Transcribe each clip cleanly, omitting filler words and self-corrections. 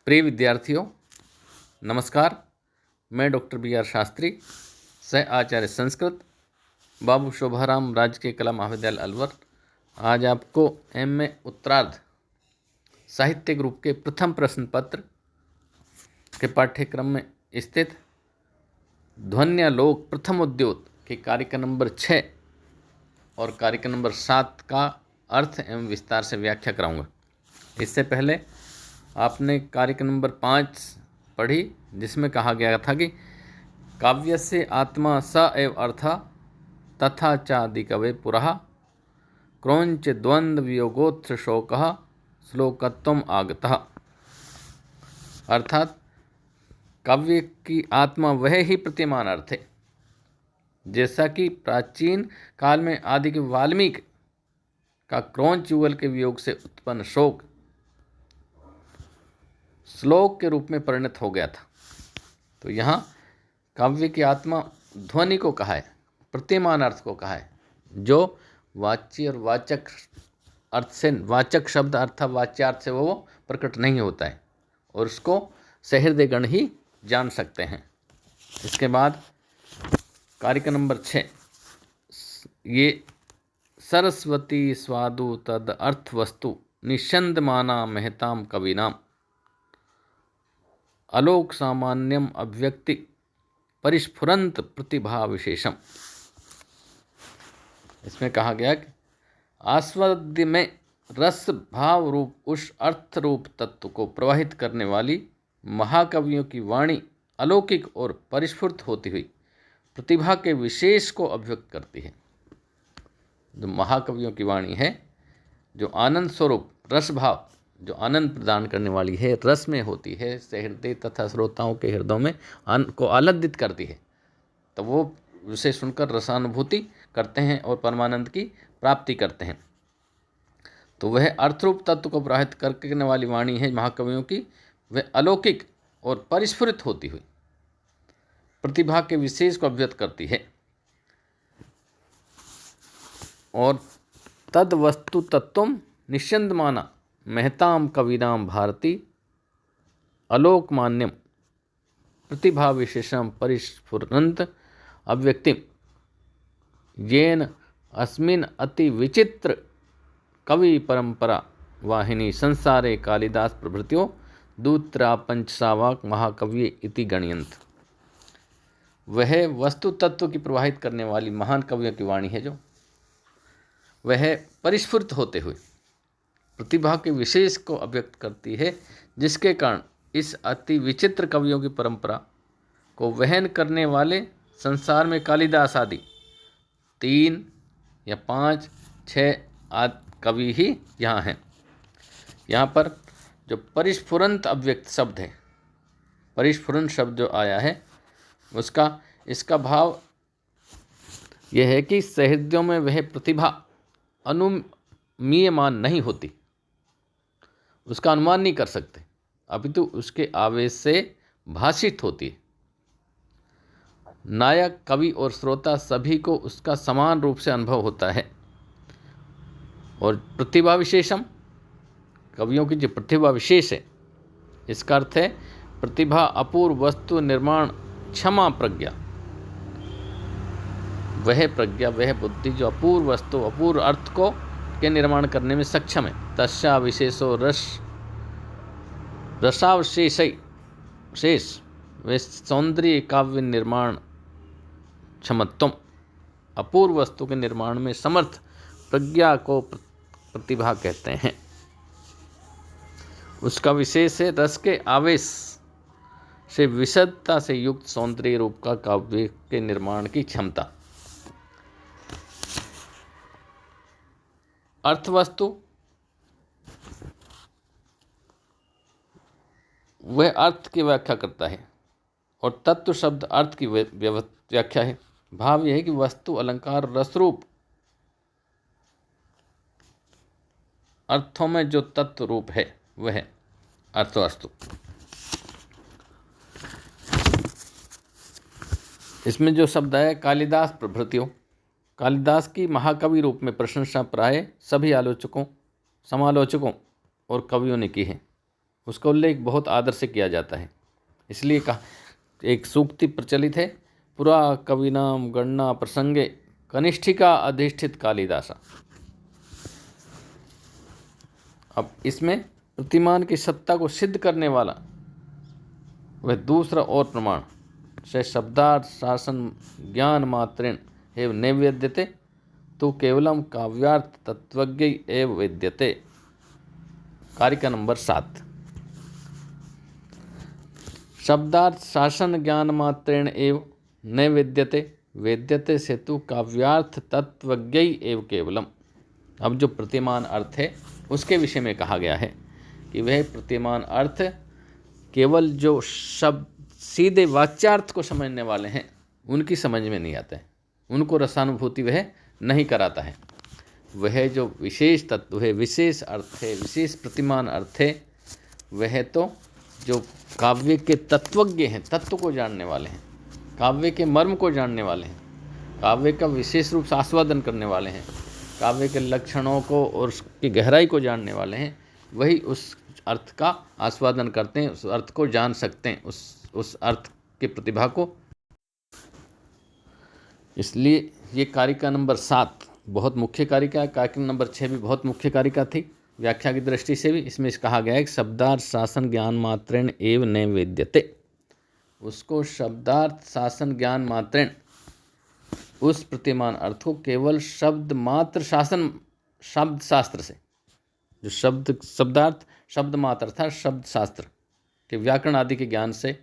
प्रिय विद्यार्थियों, नमस्कार। मैं डॉक्टर बी आर शास्त्री, सह आचार्य संस्कृत, बाबू शोभाराम राजकीय कला महाविद्यालय अलवर, आज आपको एमए उत्तरार्ध साहित्य ग्रुप के प्रथम प्रश्न पत्र के पाठ्यक्रम में स्थित ध्वन्यालोक प्रथम उद्योत के कार्यक्रम नंबर 6 और कार्यक्रम नंबर 7 का अर्थ एवं विस्तार से व्याख्या कराऊंगा। इससे पहले आपने कार्यक्रम नंबर 5 पढ़ी, जिसमें कहा गया था कि काव्य से आत्मा स एव अर्थ तथा चादि कवे पुरः क्रौंच द्वंद्व वियोगोत्थ शोक श्लोकत्वम आगतः। अर्थात काव्य की आत्मा वह ही प्रतिमान अर्थ है, जैसा कि प्राचीन काल में आदि के वाल्मीकि का क्रौंच युगल के वियोग से उत्पन्न शोक श्लोक के रूप में परिणत हो गया था। तो यहाँ काव्य की आत्मा ध्वनि को कहा है, प्रतिमान अर्थ को कहा है, जो वाच्य और वाचक अर्थ से, वाचक शब्द अर्थात वाच्यार्थ से वो प्रकट नहीं होता है और उसको सहृदयगण ही जान सकते हैं। इसके बाद कार्यक्रम नंबर 6, ये सरस्वती स्वादु तद अर्थ वस्तु निषंद माना महताम कविनाम अलोक सामान्यम अभिव्यक्ति परिस्फुरंत प्रतिभा विशेषम। इसमें कहा गया कि आस्वाद्य में रस भाव रूप उस अर्थ रूप तत्व को प्रवाहित करने वाली महाकवियों की वाणी अलौकिक और परिस्फुट होती हुई प्रतिभा के विशेष को अभिव्यक्त करती है। जो महाकवियों की वाणी है, जो आनंद स्वरूप रस भाव, जो आनंद प्रदान करने वाली है, रस में होती है, सहृदय तथा श्रोताओं के हृदयों में को आह्लादित करती है, तो वो उसे सुनकर रसानुभूति करते हैं और परमानंद की प्राप्ति करते हैं। तो वह अर्थरूप तत्व को प्रवाहित करने वाली वाणी है महाकवियों की, वह अलौकिक और परिस्फुरित होती हुई प्रतिभा के विशेष को अभिव्यक्त करती है। और तद वस्तु तत्वम निषंद माना महताम कविनाम भारती अलोकमान्यम प्रतिभा विशेषम परिस्फुरंत अभिव्यक्तिम येन अस्मिन् अति विचित्र कवि परंपरा वाहिनी संसारे कालिदास प्रभृत्यो दूत्रा पंचसावाक महाकवि इति गणयन्त। वह वस्तु तत्व की प्रवाहित करने वाली महान कवियों की वाणी है, जो वह परिस्फुरित होते हुए प्रतिभा के विशेष को अभिव्यक्त करती है, जिसके कारण इस अति विचित्र कवियों की परंपरा को वहन करने वाले संसार में कालिदास आदि 3 या 5, 6 आदि कवि ही यहाँ हैं। यहाँ पर जो परिस्फुरंत अभिव्यक्त शब्द है, परिस्फुरन शब्द जो आया है, इसका भाव यह है कि सहृदयों में वह प्रतिभा अनुमीयमान नहीं होती, उसका अनुमान नहीं कर सकते, अपितु उसके आवेश से भाषित होती है। नायक, कवि और श्रोता सभी को उसका समान रूप से अनुभव होता है। और प्रतिभा विशेषम, कवियों की जो प्रतिभा विशेष है, इसका अर्थ है प्रतिभा अपूर्व वस्तु निर्माण क्षमा प्रज्ञा। वह प्रज्ञा, वह बुद्धि जो अपूर्व वस्तु, अपूर्व अर्थ को के निर्माण करने में सक्षम है। तस्या विशेषो रसावशेष वे सौंदर्य काव्य निर्माण क्षमत्वम, अपूर्व वस्तु के निर्माण में समर्थ प्रज्ञा को प्रतिभा कहते हैं। उसका विशेष है रस के आवेश से विशदता से युक्त सौंदर्य रूप का काव्य के निर्माण की क्षमता। अर्थवस्तु, वह अर्थ की व्याख्या करता है और तत्व शब्द अर्थ की व्याख्या है। भाव यह है कि वस्तु, अलंकार, रसरूप अर्थों में जो तत्व रूप है वह अर्थवस्तु। इसमें जो शब्द है कालिदास प्रभृतियों, कालिदास की महाकवि रूप में प्रशंसा प्राय सभी आलोचकों, समालोचकों और कवियों ने की है। उसका उल्लेख बहुत आदर से किया जाता है। इसलिए कहा, एक सूक्ति प्रचलित है, पुरा कविनाम गणना प्रसंगे कनिष्ठिका अधिष्ठित कालिदासा। अब इसमें प्रतिमान की सत्ता को सिद्ध करने वाला वह दूसरा और प्रमाण से शब्दार्थ शासन ज्ञान मात्रेण एव नैवेद्यते तो केवलम काव्यार्थ तत्वज्ञ एव वेद्यते। कारिका नंबर 7। शब्दार्थ शासन ज्ञान मात्रेण एव न वेद्यते वेद्यते से तो काव्यार्थ तत्वज्ञ एव केवलम। अब जो प्रतिमान अर्थ है उसके विषय में कहा गया है कि वह प्रतिमान अर्थ केवल जो शब्द सीधे वाच्यार्थ को समझने वाले हैं उनकी समझ में नहीं आता है, उनको रसानुभूति वह नहीं कराता है। वह जो विशेष तत्व है, विशेष अर्थ है, विशेष प्रतिमान अर्थ है, वह तो जो काव्य के तत्वज्ञ हैं, तत्व को जानने वाले हैं, काव्य के मर्म को जानने वाले हैं, काव्य का विशेष रूप से आस्वादन करने वाले हैं, काव्य के लक्षणों को और उसकी गहराई को जानने वाले हैं, वही उस अर्थ का आस्वादन करते हैं, उस अर्थ को जान सकते हैं, उस अर्थ की प्रतिभा को। इसलिए ये कारिका नंबर 7 बहुत मुख्य कारिका है। कारिका नंबर 6 भी बहुत मुख्य कारिका थी व्याख्या की दृष्टि से भी। इसमें कहा गया है कि शब्दार्थ शासन ज्ञान मात्रेण एव न वेद्यते। उसको शब्दार्थ शासन ज्ञान मात्रेण, उस प्रतिमान अर्थ को केवल शब्द मात्र शासन, शब्द शास्त्र से, जो शब्दार्थ शब्द मात्र था, शब्द शास्त्र के व्याकरण आदि के ज्ञान से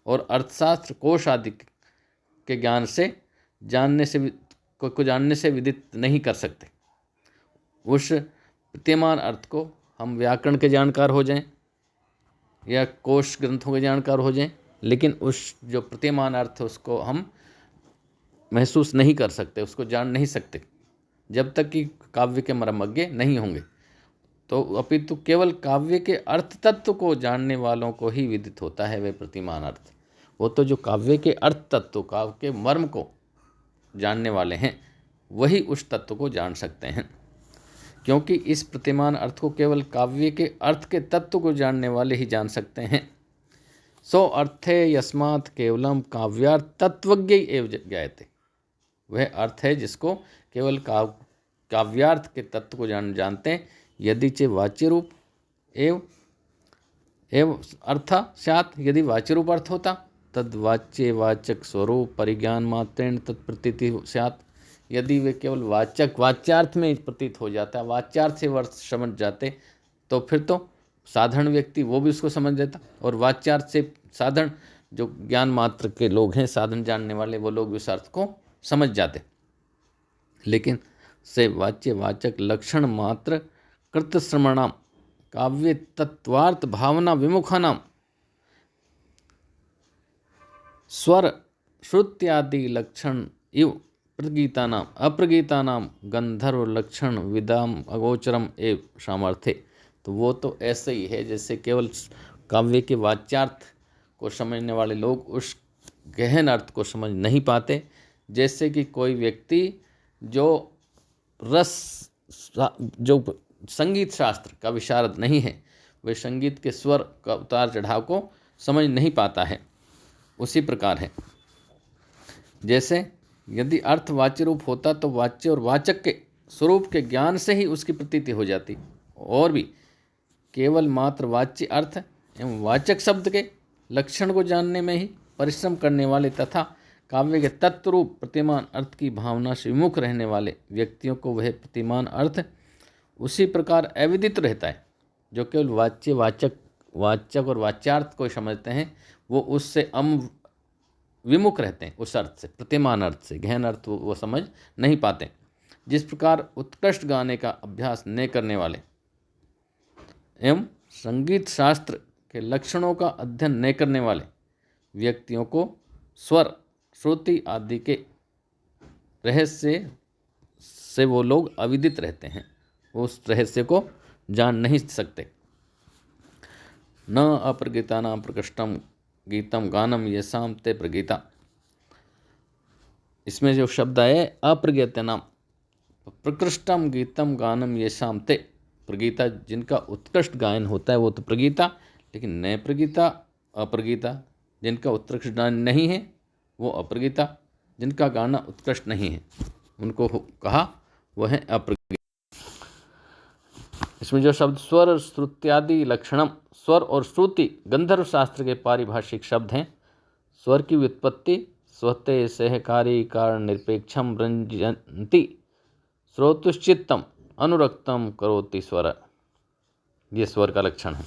और अर्थशास्त्र कोश आदि के ज्ञान से जानने से विदित नहीं कर सकते। उस प्रतिमान अर्थ को हम व्याकरण के जानकार हो जाएं या कोश ग्रंथों के जानकार हो जाएं, लेकिन उस जो प्रतिमान अर्थ उसको हम महसूस नहीं कर सकते, उसको जान नहीं सकते जब तक कि काव्य के मर्मज्ञ नहीं होंगे। तो अपितु केवल काव्य के अर्थ तत्व को जानने वालों को ही विदित होता है वह प्रतिमान अर्थ। वो तो जो काव्य के अर्थ तत्व, काव्य के मर्म को जानने वाले हैं, वही उस तत्व को जान सकते हैं, क्योंकि इस प्रतिमान अर्थ को केवल काव्य के अर्थ के तत्व को जानने वाले ही जान सकते हैं। सो अर्थे यस्मात् केवलम काव्यार्थ तत्वज्ञ एव ज्ञायते। वह अर्थ है जिसको केवल काव्यार्थ के तत्व को जानते हैं। यदि चे वाच्य रूप एव अर्थ स्यात्, यदि वाच्य रूप अर्थ होता तद वाच्य वाचक स्वरूप परिज्ञान मात्रेण तत्प्रतीति स्यात्। यदि वे केवल वाच्यार्थ में प्रतीत हो जाता, वाच्यार्थ से वर्ष समझ जाते, तो फिर तो साधारण व्यक्ति वो भी उसको समझ लेता, और वाच्यार्थ से साधारण जो ज्ञान मात्र के लोग हैं, साधन जानने वाले, वो लोग उस अर्थ को समझ जाते। लेकिन से वाच्य वाचक लक्षण मात्र कृतश्रमणाम काव्य तत्वार्थ भावना विमुखानाम स्वर श्रुत्यादि लक्षण इव प्रगीतानाम अप्रगीतानाम गंधर्व लक्षण विदाम अगोचरम एव सामर्थ्य। तो वो तो ऐसे ही है जैसे केवल काव्य के वाच्यार्थ को समझने वाले लोग उस गहन अर्थ को समझ नहीं पाते। जैसे कि कोई व्यक्ति जो संगीत शास्त्र का विशारद नहीं है, वह संगीत के स्वर का उतार चढ़ाव को समझ नहीं पाता है। उसी प्रकार है, जैसे यदि अर्थ वाच्य रूप होता तो वाच्य और वाचक के स्वरूप के ज्ञान से ही उसकी प्रतीति हो जाती, और भी केवल मात्र वाच्य अर्थ एवं वाचक शब्द के लक्षण को जानने में ही परिश्रम करने वाले तथा काव्य के तत्व रूप प्रतिमान अर्थ की भावना से विमुख रहने वाले व्यक्तियों को वह प्रतिमान अर्थ उसी प्रकार अविदित रहता है। जो केवल वाचक और वाच्यार्थ को समझते हैं, वो उससे विमुख रहते हैं, उस अर्थ से, प्रतिमान अर्थ से गहन अर्थ वो समझ नहीं पाते। जिस प्रकार उत्कृष्ट गाने का अभ्यास न करने वाले एवं संगीत शास्त्र के लक्षणों का अध्ययन न करने वाले व्यक्तियों को स्वर श्रुति आदि के रहस्य से वो लोग अविदित रहते हैं, उस रहस्य को जान नहीं सकते। न अप्रगीतानां प्रकृष्टम गीतम गानम येषां ते प्रगीता। इसमें जो शब्द आए अप्रगीतानां प्रकृष्टम गीतम गानम येषां ते प्रगीता, जिनका उत्कृष्ट गायन होता है वो तो प्रगीता, लेकिन नैप्रगीता अप्रगीता, जिनका उत्कृष्ट गान नहीं है वो अप्रगीता, जिनका गाना उत्कृष्ट नहीं है उनको कहा वह है अप्रगीता। इसमें जो शब्द स्वर श्रुत्यादि लक्षणम, स्वर और श्रुति गंधर्व शास्त्र के पारिभाषिक शब्द हैं। स्वर की व्युत्पत्ति स्वते सहकारी कारण निरपेक्षम रंजंती श्रोतुश्चित्तम अनुरक्तम करोति स्वर, ये स्वर का लक्षण है।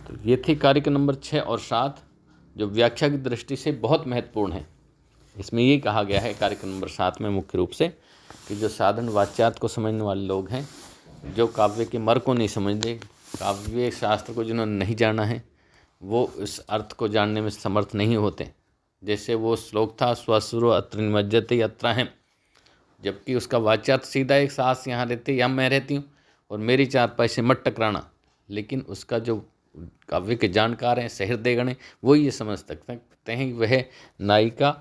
तो ये थी कार्यक्रम नंबर 6 और 7 जो व्याख्या की दृष्टि से बहुत महत्वपूर्ण है। इसमें ये कहा गया है कार्यक्रम नंबर 7 में मुख्य रूप से कि जो साधारण वाच्यार्थ को समझने वाले लोग हैं, जो काव्य के मर को नहीं समझते, काव्य शास्त्र को जिन्होंने नहीं जाना है, वो इस अर्थ को जानने में समर्थ नहीं होते। जैसे वो श्लोक था स्वसुरो अत्र निमज्जते अत्र हैं, जबकि उसका वाच्यार्थ सीधा एक सास यहाँ रहती या मैं रहती हूँ और मेरी 4 पैसे मत टकराना, लेकिन उसका जो काव्य के जानकार हैं सहृदयगण, वो ये समझ सकते हैं वह नायिका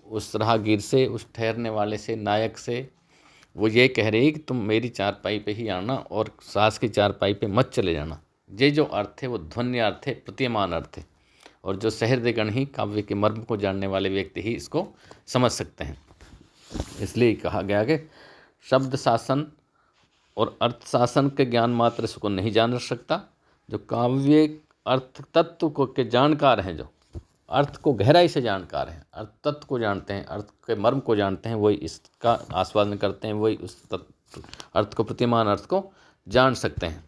उस राहगीर से, उस ठहरने वाले से, नायक से वो ये कह रही है कि तुम मेरी 4 पाई पे ही आना और सास की 4 पाई पे मत चले जाना। ये जो अर्थ है वो ध्वन्य अर्थ है, प्रतीयमान अर्थ है, और जो सहृदयगण ही काव्य के मर्म को जानने वाले व्यक्ति ही इसको समझ सकते हैं। इसलिए कहा गया कि शब्द शासन और अर्थ शासन के ज्ञान मात्र से को नहीं जान सकता। जो काव्य अर्थ तत्व को के जानकार हैं, जो अर्थ को गहराई से जानकार हैं, अर्थ तत्व को जानते हैं, अर्थ के मर्म को जानते हैं, वही इसका आस्वादन करते हैं, वही उस अर्थ को, प्रतिमान अर्थ को जान सकते हैं।